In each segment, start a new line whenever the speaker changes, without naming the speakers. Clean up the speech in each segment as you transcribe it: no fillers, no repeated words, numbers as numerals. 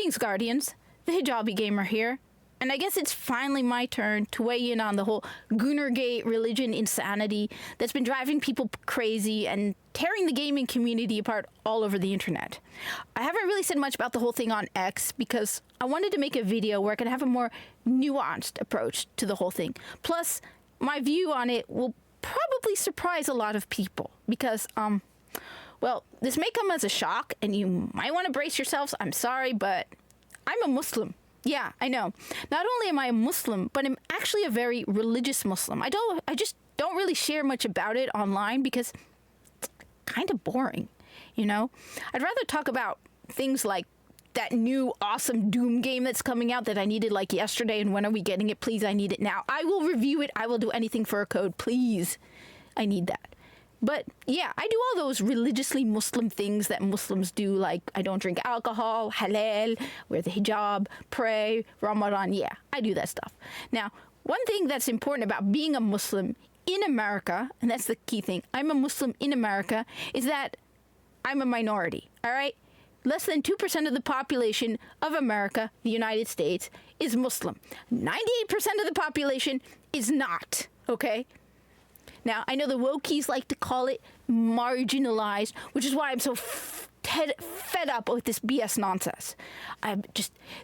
Greetings, Guardians. The Hijabi Gamer here. And I guess it's finally my turn to weigh in on the whole Gooner Gate religion insanity that's been driving people crazy and tearing the gaming community apart all over the internet. I haven't really said much about the whole thing on X because I wanted to make a video where I can have a more nuanced approach to the whole thing. Plus, my view on it will probably surprise a lot of people because, well, this may come as a shock and you might want to brace yourselves. I'm sorry, but I'm a Muslim. Yeah, I know. Not only am I a Muslim, but I'm actually a very religious Muslim. I just don't really share much about it online because it's kind of boring, you know? I'd rather talk about things like that new awesome Doom game that's coming out that I needed like yesterday, and when are we getting it? Please, I need it now. I will review it. I will do anything for a code. Please. I need that. But yeah, I do all those religiously Muslim things that Muslims do, like I don't drink alcohol, halal, wear the hijab, pray, Ramadan. Yeah, I do that stuff. Now, one thing that's important about being a Muslim in America, and that's the key thing, I'm a Muslim in America, is that I'm a minority, all right? Less than 2% of the population of America, the United States, is Muslim. 98% of the population is not, okay? Now, I know the wokies like to call it marginalized, which is why I'm so fed up with this BS nonsense.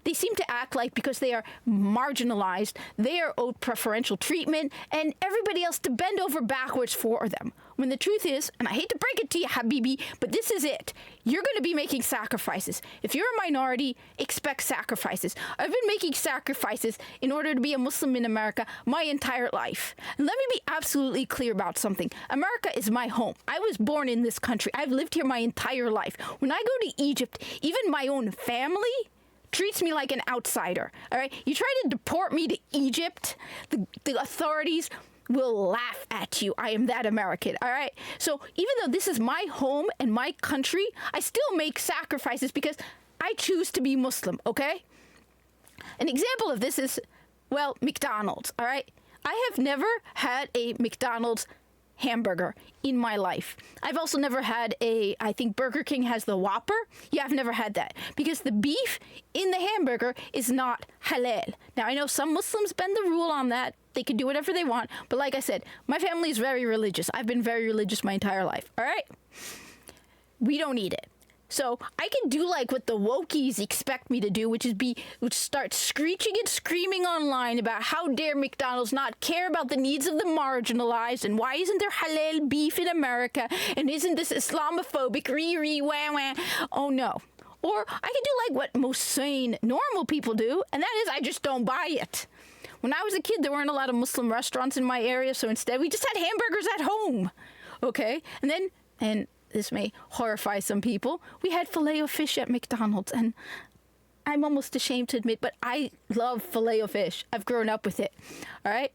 They seem to act like because they are marginalized, they are owed preferential treatment and everybody else to bend over backwards for them. When the truth is, and I hate to break it to you, Habibi, but this is it. You're going to be making sacrifices. If you're a minority, expect sacrifices. I've been making sacrifices in order to be a Muslim in America my entire life. And let me be absolutely clear about something. America is my home. I was born in this country. I've lived here my entire life. When I go to Egypt, even my own family treats me like an outsider. All right? You try to deport me to Egypt, the authorities will laugh at you. I am that American, all right? So even though this is my home and my country, I still make sacrifices because I choose to be Muslim, okay? An example of this is, well, McDonald's, all right? I have never had a McDonald's hamburger in my life. I've also never had I think Burger King has the Whopper. Yeah, I've never had that because the beef in the hamburger is not halal. Now, I know some Muslims bend the rule on that. They can do whatever they want. But like I said, my family is very religious. I've been very religious my entire life. All right? We don't eat it. So I can do like what the wokies expect me to do, which start screeching and screaming online about how dare McDonald's not care about the needs of the marginalized and why isn't there halal beef in America and isn't this Islamophobic, wah wah. Oh no. Or I can do like what most sane, normal people do, and that is I just don't buy it. When I was a kid, there weren't a lot of Muslim restaurants in my area, so instead we just had hamburgers at home, okay? And this may horrify some people, we had filet-o-fish at McDonald's, and I'm almost ashamed to admit, but I love filet-o-fish. I've grown up with it, all right?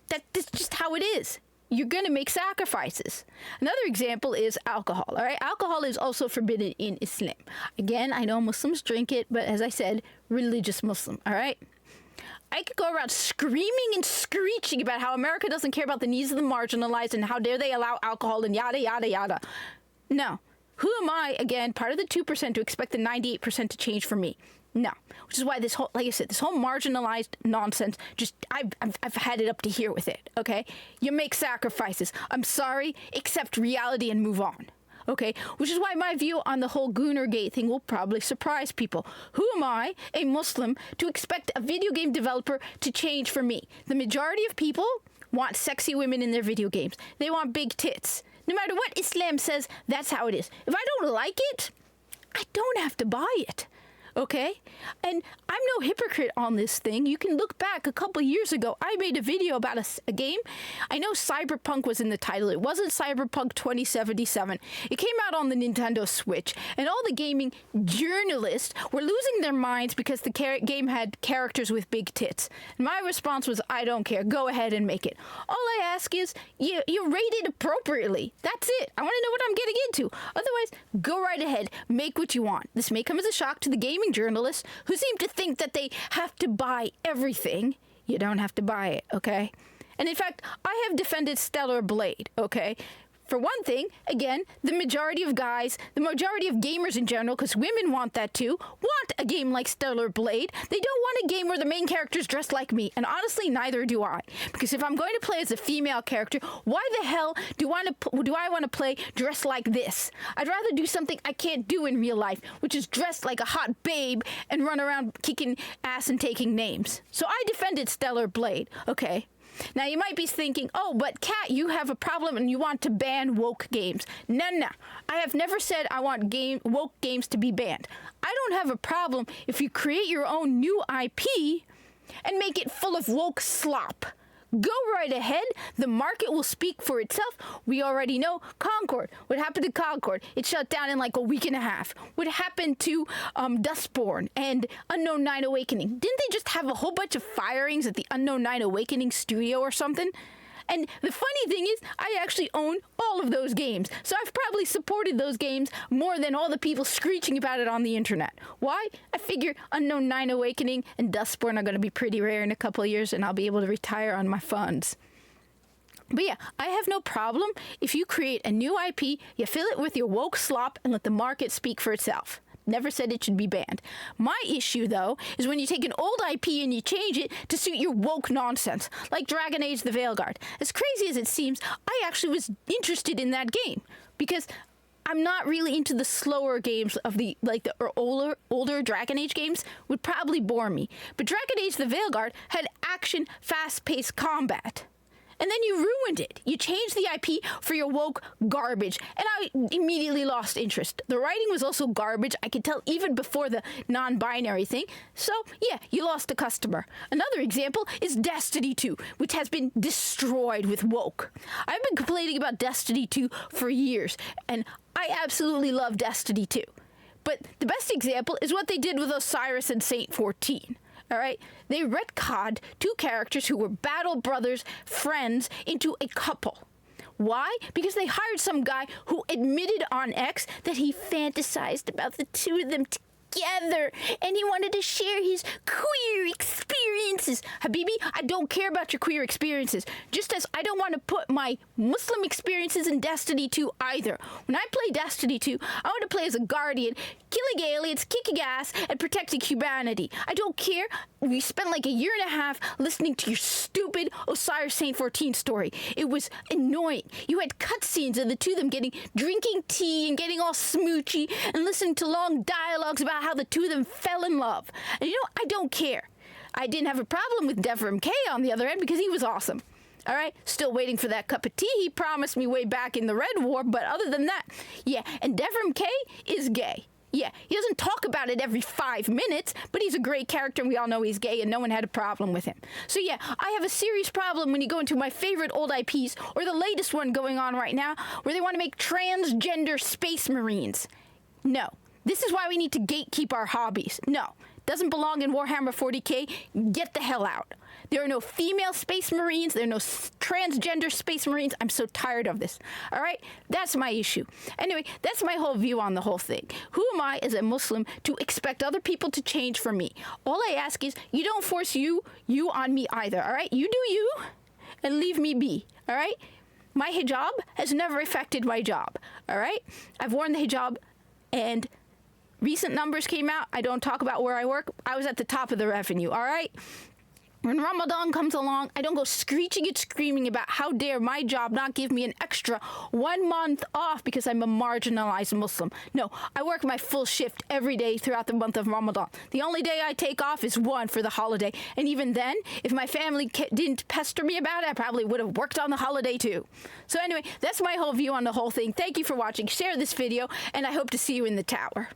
That's just how it is. You're going to make sacrifices. Another example is alcohol, all right? Alcohol is also forbidden in Islam. Again, I know Muslims drink it, but as I said, religious Muslim, all right? I could go around screaming and screeching about how America doesn't care about the needs of the marginalized and how dare they allow alcohol and yada, yada, yada. No. Who am I, again, part of the 2% to expect the 98% to change for me? No. Which is why this whole, like I said, this whole marginalized nonsense, I've had it up to here with it, okay? You make sacrifices. I'm sorry, accept reality and move on. Okay, which is why my view on the whole Gooner Gate thing will probably surprise people. Who am I, a Muslim, to expect a video game developer to change for me? The majority of people want sexy women in their video games. They want big tits. No matter what Islam says, that's how it is. If I don't like it, I don't have to buy it. Okay? And I'm no hypocrite on this thing. You can look back a couple years ago. I made a video about a game. I know Cyberpunk was in the title. It wasn't Cyberpunk 2077. It came out on the Nintendo Switch. And all the gaming journalists were losing their minds because the game had characters with big tits. And my response was, I don't care. Go ahead and make it. All I ask is, you rate it appropriately. That's it. I want to know what I'm getting into. Otherwise, go right ahead. Make what you want. This may come as a shock to the gaming journalists who seem to think that they have to buy everything. You don't have to buy it, okay? And in fact, I have defended Stellar Blade, okay? For one thing, again, the majority of guys, the majority of gamers in general, because women want that too, want a game like Stellar Blade. They don't want a game where the main character's dressed like me, and honestly, neither do I. Because if I'm going to play as a female character, why the hell do I want to play dressed like this? I'd rather do something I can't do in real life, which is dressed like a hot babe and run around kicking ass and taking names. So I defended Stellar Blade, okay? Now, you might be thinking, oh, but Kat, you have a problem and you want to ban woke games. No. I have never said I want woke games to be banned. I don't have a problem if you create your own new IP and make it full of woke slop. Go right ahead. The market will speak for itself. We already know Concord. What happened to Concord? It shut down in like a week and a half. What happened to Dustborn and Unknown Nine Awakening? Didn't they just have a whole bunch of firings at the Unknown Nine Awakening studio or something? And the funny thing is, I actually own all of those games. So I've probably supported those games more than all the people screeching about it on the internet. Why? I figure Unknown Nine Awakening and Dustborn are going to be pretty rare in a couple of years, and I'll be able to retire on my funds. But yeah, I have no problem if you create a new IP, you fill it with your woke slop, and let the market speak for itself. Never said it should be banned. My issue, though, is when you take an old IP and you change it to suit your woke nonsense, like Dragon Age the Veilguard. As crazy as it seems, I actually was interested in that game, because I'm not really into the slower games of the older Dragon Age games would probably bore me. But Dragon Age the Veilguard had action, fast-paced combat. And then you ruined it. You changed the IP for your woke garbage. And I immediately lost interest. The writing was also garbage. I could tell even before the non-binary thing. So, yeah, you lost a customer. Another example is Destiny 2, which has been destroyed with woke. I've been complaining about Destiny 2 for years, and I absolutely love Destiny 2. But the best example is what they did with Osiris and Saint 14. All right, they retconned two characters who were battle brothers, friends, into a couple. Why? Because they hired some guy who admitted on X that he fantasized about the two of them together, and he wanted to share his queer experiences. Habibi, I don't care about your queer experiences, just as I don't want to put my Muslim experiences in Destiny 2 either. When I play Destiny 2, I want to play as a guardian, killing aliens, kicking ass, and protecting humanity. I don't care. We spent like a year and a half listening to your stupid Osiris Saint 14 story. It was annoying. You had cutscenes of the two of them drinking tea and getting all smoochy and listening to long dialogues about how the two of them fell in love. And you know, I don't care. I didn't have a problem with Devrim K on the other end because he was awesome. All right, still waiting for that cup of tea he promised me way back in the Red War, but other than that, yeah, and Devrim K is gay. Yeah, he doesn't talk about it every 5 minutes, but he's a great character, and we all know he's gay, and no one had a problem with him. So yeah, I have a serious problem when you go into my favorite old IPs, or the latest one going on right now, where they want to make transgender space marines. No. This is why we need to gatekeep our hobbies. No. Doesn't belong in Warhammer 40k. Get the hell out. There are no female space marines. There are no transgender space marines. I'm so tired of this. All right? That's my issue. Anyway, that's my whole view on the whole thing. Who am I as a Muslim to expect other people to change for me? All I ask is you don't force you on me either. All right? You do you and leave me be. All right? My hijab has never affected my job. All right? I've worn the hijab, and recent numbers came out. I don't talk about where I work. I was at the top of the revenue, all right? When Ramadan comes along, I don't go screeching and screaming about how dare my job not give me an extra 1 month off because I'm a marginalized Muslim. No, I work my full shift every day throughout the month of Ramadan. The only day I take off is one for the holiday. And even then, if my family didn't pester me about it, I probably would have worked on the holiday too. So anyway, that's my whole view on the whole thing. Thank you for watching. Share this video, and I hope to see you in the tower.